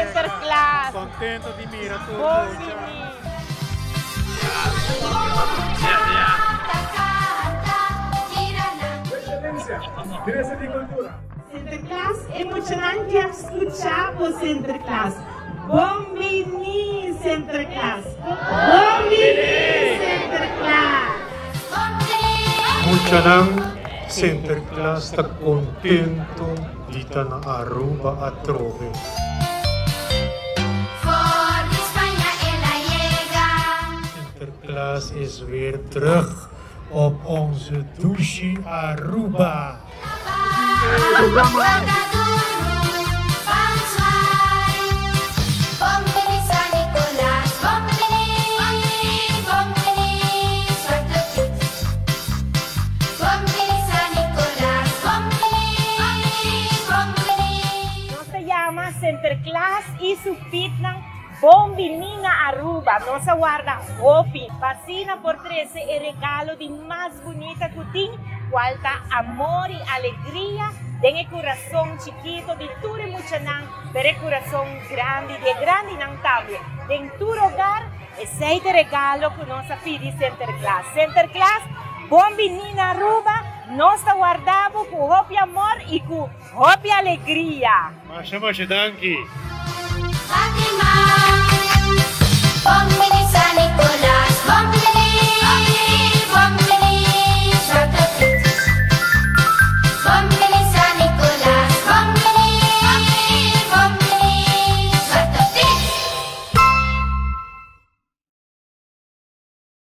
Sinterklaas. Contento di Mira tu. Buon Vini. Diresa di cultura. Sinterklaas, emocionante escuchamos Sinterklaas. Buon Vini, Sinterklaas. Buon Vini, Sinterklaas. Mucha nang Sinterklaas ta contento dita na Aruba at Trove. Sinterklaas is weer terug op onze douche Aruba. Sinterklaas y su pitnang Bombinina Aruba. Nos aguarda Hopi. Vacina por 13 el regalo de más bonita cutín. Falta amor y alegría. Den el corazón chiquito de tu remuchanang. Pero el corazón grande de grande nang también. En tu hogar, ese regalo que nos pide Sinterklaas. Sinterklaas, Bombinina Aruba. Nos aguardamos con Hopi amor y con Hopi alegría. Masha danki. Fatima, Bombini San Nicolás, Bombini.